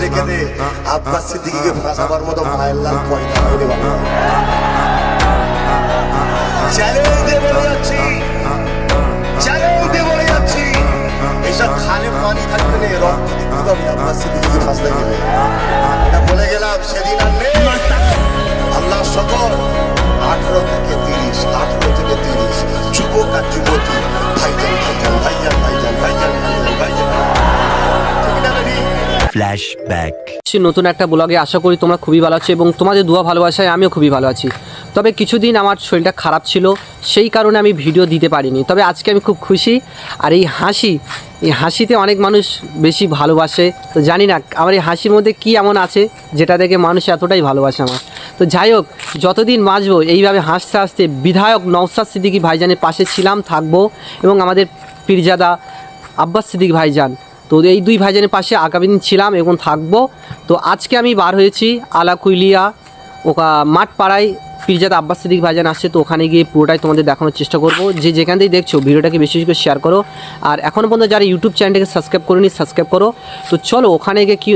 রেখে দে, আব্বাস সিদ্দিকীকে ফাঁসাবার মতো মায়ের লাল পয়দা করে বাবা। চ্যালেঞ্জ দিয়ে বলে যাচ্ছি, চ্যালেঞ্জ দিয়ে বলে যাচ্ছি, এসব খালে পানি থাকবে না, রক্ত দিতে হবে আব্বাস সিদ্দিকীকে ফাঁসতে গেলে। এটা বলে গেলাম, সেদিন আর নেই। আল্লাহ সকল 18 থেকে 30 যুবক আর যুবতী, ভাইজান ভাইজান ভাইজান ভাইজান ভাইজান ভাইজান ভাইজান। ফ্ল্যাশব্যাক। নতুন একটা ব্লগে আশা করি তোমরা খুবই ভালো আছো এবং তোমাদের দোয়া ভালোবাসায় আমিও খুবই ভালো আছি। তবে কিছুদিন আমার শরীরটা খারাপ ছিল, সেই কারণে আমি ভিডিও দিতে পারিনি। তবে আজকে আমি খুব খুশি। আর এই হাসিতে অনেক মানুষ বেশি ভালোবাসে। তো জানি না আমার এই হাসির মধ্যে কী এমন আছে যেটা দেখে মানুষ এতটাই ভালোবাসে আমার। তো যাই হোক, যতদিন বাঁচবো এইভাবে হাসতে হাসতে বিধায়ক নওশাদ সিদ্দিকী ভাইজানের পাশে ছিলাম, থাকবো এবং আমাদের পীরজাদা আব্বাস সিদ্দিকী ভাইজান, তো এই দুই ভাইজানের পাশে আগামী দিন ছিলাম এবং থাকবো। তো আজকে আমি বার হয়েছি আলাকুইলিয়া মাঠপাড়ায় পীরজাদা আব্বাস সিদ্দিকী ভাইজান আসছে। তো ওখানে গিয়ে পুরোটাই তোমাদের দেখানোর চেষ্টা করব। যে যেখান থেকেই দেখছো ভিডিওটাকে বেশি বেশি করে শেয়ার করো। আর এখনও পর্যন্ত যারা ইউটিউব চ্যানেলটাকে সাবস্ক্রাইব করেনি সাবস্ক্রাইব করো। তো চলো ওখানে গিয়ে কী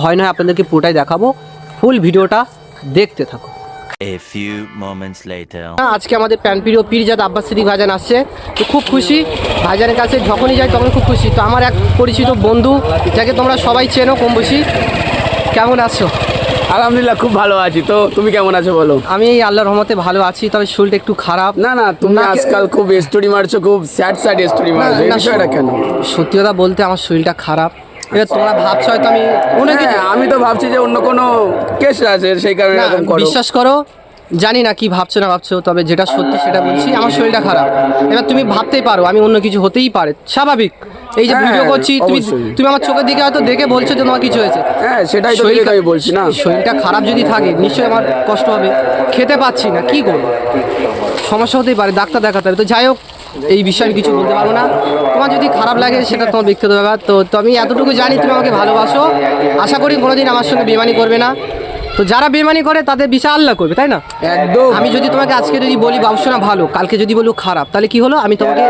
হয় না আপনাদেরকে পুরোটাই দেখাবো, ফুল ভিডিওটা দেখতে থাকো। A few moments later. আজকে আমাদের প্রিয় পীরজাদা আব্বাস সিদ্দিকী ভাইজান আসছে। তো খুব খুশি, ভাইজানের কাছে যখনই যাই তখন খুব খুশি। তো আমার এক পরিচিত বন্ধু, যাকে তোমরা সবাই চেনো কম বেশি, কেমন আছো? আলহামদুলিল্লাহ, খুব ভালো আছি। তো তুমি কেমন আছো বলো? আমি আল্লাহর রহমতে ভালো আছি, তবে শরীরটা একটু খারাপ। না তুমি আজকাল খুব স্টোরি মারছো, খুব স্যাড স্টোরি মারছো, এই বিষয়টা কেন? সত্যি কথা বলতে আমার শরীরটা খারাপ। এবার তোমরা ভাবছো হয়তো আমি অন্য কিছু, আমি তো ভাবছি যে অন্য কোনো কেস আছে, সেই কারণে এরকম করো। বিশ্বাস করো, জানি না কি ভাবছো না ভাবছো, তবে যেটা সত্যি সেটা বলছি, আমার শরীরটা খারাপ। এবার তুমি ভাবতেই পারো আমি অন্য কিছু হতেই পারে, স্বাভাবিক। এই যে ভিডিও করছি, তুমি আমার চোখের দিকে হয়তো দেখে বলছো যে তোমার কিছু হয়েছে। হ্যাঁ, সেটাই তো আমি বলছি না। শরীরটা খারাপ যদি থাকে নিশ্চয়ই আমার কষ্ট হবে, খেতে পাচ্ছি না, কি করবো, সমস্যা হতেই পারে, ডাক্তার দেখাতে হবে। তো যাই হোক, এই বিষয়ে কিছু বলতে পারবো না। তোমার যদি খারাপ লাগে সেটা তোমার ব্যক্তিগত ব্যাপার। তো আমি এতটুকু জানি তুমি আমাকে ভালোবাসো, আশা করি কোনোদিন আমার সঙ্গে বেইমানি করবে না। তো যারা বেইমানি করে তাদের বিচার আল্লাহ করবে, তাই না? একদম। আমি যদি তোমাকে আজকে যদি বলি বাবুসোনা ভালো, কালকে যদি বলি খারাপ, তাহলে কি হলো? আমি তোমাকে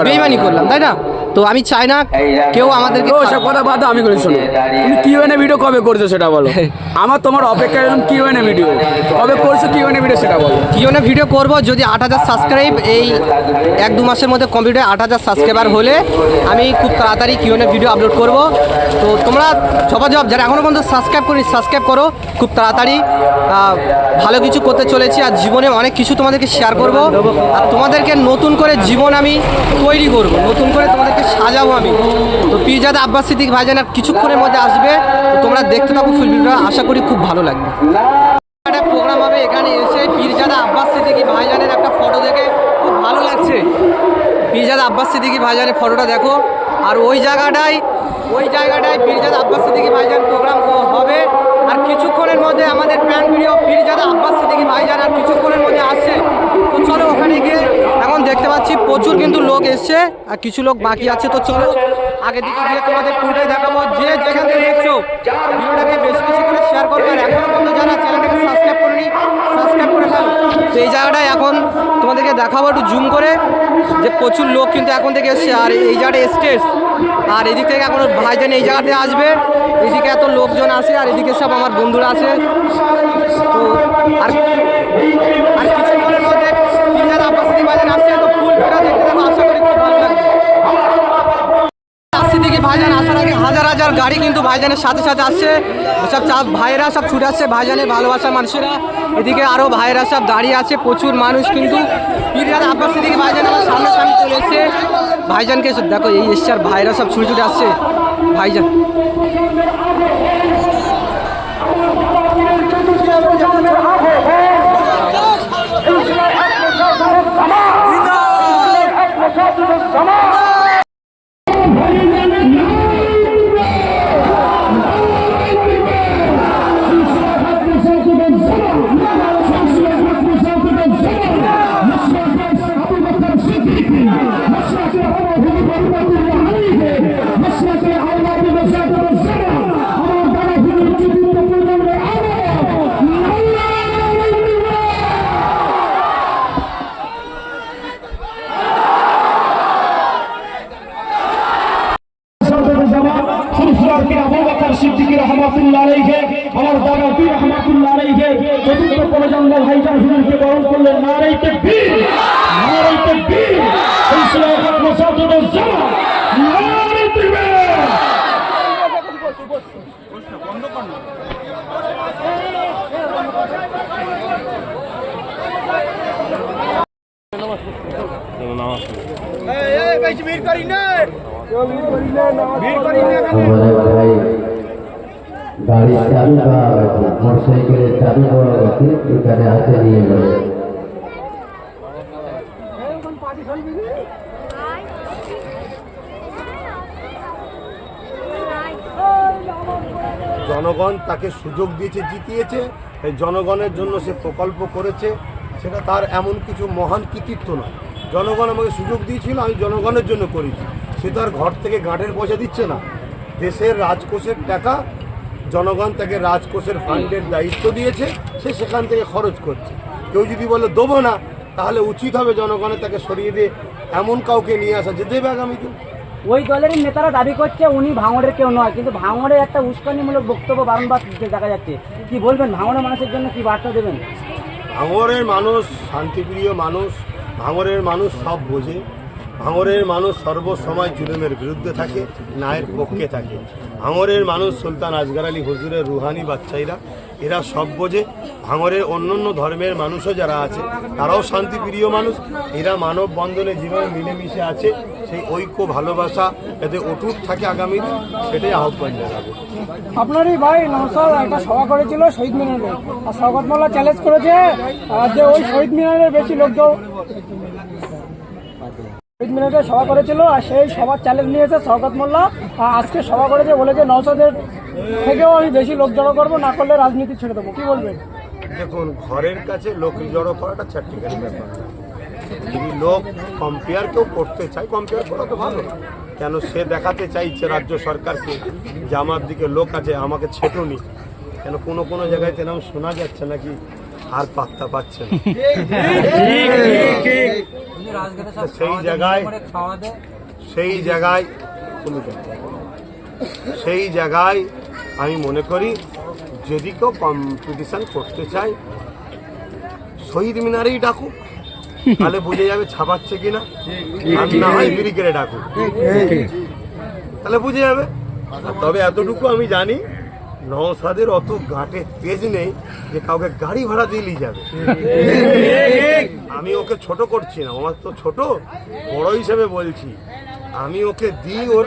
বেইমানি করলাম, তাই না? তো আমি চাই না কেউ আমাদেরকে সব কথা বাদ, আমি করে শোনো, তুমি কিউএনএ ভিডিও কবে করছো সেটা বলো। আমার তোমার অপেক্ষায় কিউএনএ ভিডিও কবে করছো, কিউএনএ ভিডিও সেটা বলো। কিউএনএ ভিডিও করবো যদি 8000 সাবস্ক্রাইব এই 1-2 মাসের মধ্যে কমপ্লিট হয়। 8000 সাবস্ক্রাইবার হলে আমি খুব তাড়াতাড়ি কিউএনএ ভিডিও আপলোড করব। তো তোমরা সবাই যারা এখনও পর্যন্ত সাবস্ক্রাইব করি সাবস্ক্রাইব করো, খুব তাড়াতাড়ি ভালো কিছু করতে চলেছি। আর জীবনে অনেক কিছু তোমাদেরকে শেয়ার করব, আর তোমাদেরকে নতুন করে জীবন আমি তৈরি করব, নতুন করে তোমাদেরকে সাজাবো আমি। তো পীরজাদা আব্বাস সিদ্দিকী ভাইজান আর কিছুক্ষণের মধ্যে আসবে, তো তোমরা দেখতে থাকো ফুল ভিডিওটা, আশা করি খুব ভালো লাগবে। একটা প্রোগ্রাম হবে, এখানে এসে পীরজাদা আব্বাস সিদ্দিকী ভাইজানের একটা ফটো দেখে খুব ভালো লাগছে। পীরজাদা আব্বাস সিদ্দিকী ভাইজানের ফটোটা দেখো। আর ওই জায়গাটায় পীরজাদা আব্বাস সিদ্দিকী ভাইজান প্রোগ্রাম হবে। আর কিছুক্ষণের মধ্যে আমাদের প্রিয় পীরজাদা আব্বাস সিদ্দিকী ভাইজান আর কিছুক্ষণের মধ্যে আসছে। তো চলো ওখানে গিয়ে, এখন দেখতে পাচ্ছি প্রচুর কিন্তু লোক এসছে আর কিছু লোক বাকি আছে। তো চলো আগের দিকে গিয়ে তোমাদের পুরোটাই দেখাবো। যে যেখান থেকে দেখছো ভিডিওটাকে বেশি বেশি করে শেয়ার করবে। আর এখনও পর্যন্ত যারা চ্যানেলটাকে সাবস্ক্রাইব করেনি সাবস্ক্রাইব করে ফেলো। তো এই জায়গাটায় এখন তোমাদেরকে দেখাবো একটু জুম করে, যে প্রচুর লোক কিন্তু এখন থেকে এসছে। আর এই জায়গাটা স্টেজ, আর এদিক থেকে এখন ভাইজান এই জায়গাতে আসবে। এদিকে এত লোকজন আছে আর এদিকে সব আমার বন্ধুরা আছে। তো আর কিছুক্ষণের মধ্যে পীরজাদা আব্বাস সিদ্দিকী ভাইজান আসছে। তো ফুল ভিডিও দেখতে থাকো, আশা করি খুব ভালো লাগবে। সিদ্দিকী ভাইজান আসার আগে হাজার হাজার গাড়ি কিন্তু ভাইজানের সাথে সাথে আসছে। সব ভাইয়েরা সব ছুটে আসছে, ভাইজানের ভালোবাসার মানুষেরা। এদিকে আরও ভাইয়েরা সব দাঁড়িয়ে আছে, প্রচুর মানুষ কিন্তু পীরজাদা আব্বাস সিদ্দিকী ভাইজান আমার সামনে চলে এসছে। ভাইজানকে দেখো, এই এসছে আর ভাইয়েরা সব ছুটে ছুটে আসছে ভাইজান। সিদ্দিকী রহমাতুল্লাহ আলাইহি, আমার দাদা পীর রহমাতুল্লাহ আলাইহি চতুর্থ প্রজন্ম ভাইজান হুজুরকে বরণ করলেন। নারে তাকবীর, নারে তাকবীর, সিলসিলা হক মাসাজিদুজ জামা, নারে তাকবীর। हमारे भाई गाड़ी चालू मोटरसाइकिल चालू एखाने हाथे निये गए জনগণ তাকে সুযোগ দিয়েছে, জিতিয়েছে, এই জনগণের জন্য সে প্রকল্প করেছে, সেটা তার এমন কিছু মহান কৃতিত্ব নয়। জনগণ আমাকে সুযোগ দিয়েছিল, আমি জনগণের জন্য করেছি। সে তো আর ঘর থেকে গাঁটের পয়সা দিচ্ছে না, দেশের রাজকোষের টাকা জনগণ তাকে রাজকোষের ফান্ডের দায়িত্ব দিয়েছে, সে সেখান থেকে খরচ করছে। কেউ যদি বলে দেবো না, তাহলে উচিত হবে জনগণের তাকে সরিয়ে দিয়ে এমন কাউকে নিয়ে আসা যে দেবে আগামীতে। ওই দলেরই নেতারা দাবি করছে উনি ভাঙড়ের কেউ নয়, কিন্তু ভাঙড়ে একটা উস্কানিমূলক বক্তব্য বারংবার দেখা যাচ্ছে। কি বলবেন, ভাঙড়ের মানুষের জন্য কি বার্তা দেবেন? ভাঙড়ের মানুষ শান্তিপ্রিয় মানুষ, ভাঙড়ের মানুষ সব বোঝে, ভাঙড়ের মানুষ সর্বসময় জুলুমের বিরুদ্ধে থাকে, ন্যায়ের পক্ষে থাকে। ভাঙড়ের মানুষ সুলতান আসগর আলী হুজুরের রুহানি বাচ্চাইরা, এরা সব বোঝে। ভাঙড়ের অন্য ধর্মের মানুষও যারা আছে তারাও শান্তিপ্রিয় মানুষ, এরা মানব বন্ধনে জীবনে মিলেমিশে আছে। সেই ঐক্য ভালোবাসা যাতে অটুট থাকে আগামী দিন, সেটাই আহ্বান জানাবো। আপনারই ভাই নওশাদ একটা সভা করেছিল শহীদ মিনারে, আর শওকত মোল্লা চ্যালেঞ্জ করেছে যে ওই শহীদ মিনারের বেশি লোকজন শহীদ মিনারে সভা করেছিল, আর সেই সভার চ্যালেঞ্জ নিয়েছে শওকত মোল্লা। আজকে সভা করেছে, বলেছে নওশাদের থেকেও আমি বেশি লোক জড়ো করবো, না করলে রাজনীতি ছেড়ে দেবো। কি বলবেন? দেখুন, ঘরের কাছে লোক জড়ো করাটা চারটিখানি ব্যাপার। যদি লোক কম্পেয়ার কেউ করতে চায়, কম্পেয়ার করা তো ভালো, কেন সে দেখাতে চাইছে রাজ্য সরকারকে যে আমার দিকে লোক আছে, আমাকে ছেটুনি। কেন কোনো জায়গায় তেমন শোনা যাচ্ছে নাকি আর পাত্তা পাচ্ছে না। সেই জায়গায় আমি মনে করি যদি কেউ কম্পিটিশন করতে চায় শহীদ মিনারেই ডাকুক, তাহলে বুঝে যাবে ছাপাচ্ছে কিনা, আর না হয় ব্রিগেডে ডাকুক, তাহলে বুঝে যাবে। তবে এতটুকু আমি জানি, নওশাদের অত ঘাটে তেজ নেই যে কাউকে গাড়ি ভাড়া দিয়ে নিয়ে যাবে। আমি ওকে ছোট করছি না, আমার তো ছোট, বড় হিসেবে বলছি। আমি ওকে দিই, ওর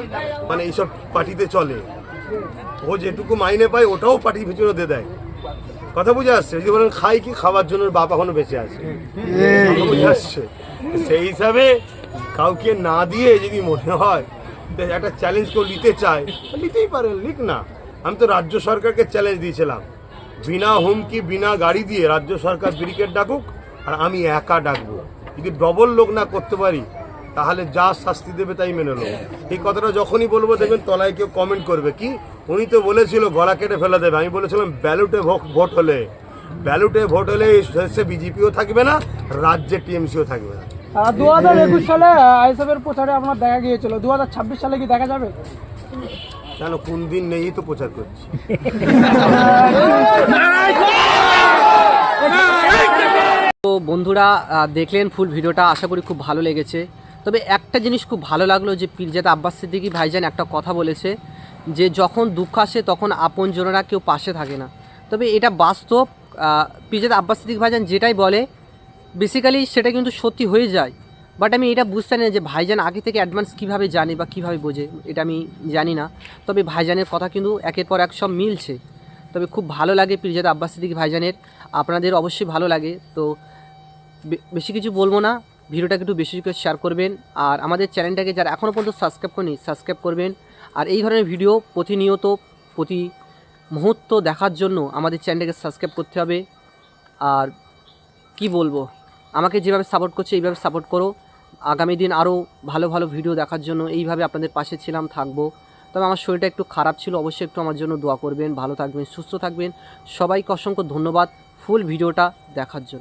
মানে এইসব পার্টিতে চলে, ও যেটুকু মাইনে পায় ওটাও পার্টির ভিতরে দিয়ে দেয়। কথা বুঝে আসছে? যদি বলেন খাই কি, খাবার জন্য বাপ এখনো বেঁচে আছে, বুঝে আসছে? সেই হিসাবে কাউকে না দিয়ে যদি মনে হয় একটা চ্যালেঞ্জ কেউ নিতে চায়, নিতেই পারেন, লিখ না। আমি তো রাজ্য সরকারকে চ্যালেঞ্জ দিয়েছিলাম, বিনা হুমকি বিনা গাড়ি দিয়ে রাজ্য সরকার ব্রিগেড ডাকুক, আর আমি একা ডাকবো। যদি ডবল লোক না করতে পারি, তাহলে যা শাস্তি দেবে তাই মেনে নেবো। এই কথাটা যখনই বলবো দেখবেন তলায় কেউ কমেন্ট করবে, কি উনি তো বলেছিল গলা কেটে ফেলে দেবে। আমি বলেছিলাম ব্যালটে ভোট হলে সে বিজেপিও থাকবে না, রাজ্যে টিএমসিও থাকবে না। 2021 সালে আইএসএফের প্রচারে আপনার দেখা গিয়েছিল, 2026 সালে কি দেখা যাবে? কেন, কোন দিন নেই তো প্রচার করছি। তো বন্ধুরা দেখলেন ফুল ভিডিওটা, আশা করি খুব ভালো লেগেছে। তবে একটা জিনিস খুব ভালো লাগলো যে পীরজাদা আব্বাস সিদ্দিকী ভাইজান একটা কথা বলেছে যে যখন দুঃখ আসে তখন আপনজনেরা কেউ পাশে থাকে না। তবে এটা বাস্তব, পীরজাদা আব্বাস সিদ্দিকী ভাইজান যেটাই বলে বেসিক্যালি সেটা কিন্তু সত্যি হয়ে যায়। বাট আমি এটা বুঝতে পারি না যে ভাইজান আগে থেকে অ্যাডভান্স কীভাবে জানে বা কীভাবে বোঝে, এটা আমি জানি না। তবে ভাইজানের কথা কিন্তু একের পর এক সব মিলছে। তবে খুব ভালো লাগে পীরজাদা আব্বাস সিদ্দিকী ভাইজানের, আপনাদের অবশ্যই ভালো লাগে। তো বেশি কিছু বলবো না, ভিডিওটাকে একটু বেশি করে শেয়ার করবেন, আর আমাদের চ্যানেলটাকে যারা এখনও পর্যন্ত সাবস্ক্রাইব করেনি সাবস্ক্রাইব করবেন। আর এই ধরনের ভিডিও প্রতিনিয়ত প্রতি মুহূর্ত দেখার জন্য আমাদের চ্যানেলটাকে সাবস্ক্রাইব করতে হবে। আর কি বলবো, আমাকে যেভাবে সাপোর্ট করছে এইভাবে সাপোর্ট করো। আগামী দিন আরও ভালো ভালো ভিডিও দেখার জন্য এইভাবে আপনাদের পাশে ছিলাম, থাকবো। তবে আমার শরীরটা একটু খারাপ ছিল, অবশ্যই একটু আমার জন্য দোয়া করবেন। ভালো থাকবেন, সুস্থ থাকবেন। সবাইকে অসংখ্য ধন্যবাদ ফুল ভিডিওটা দেখার জন্য।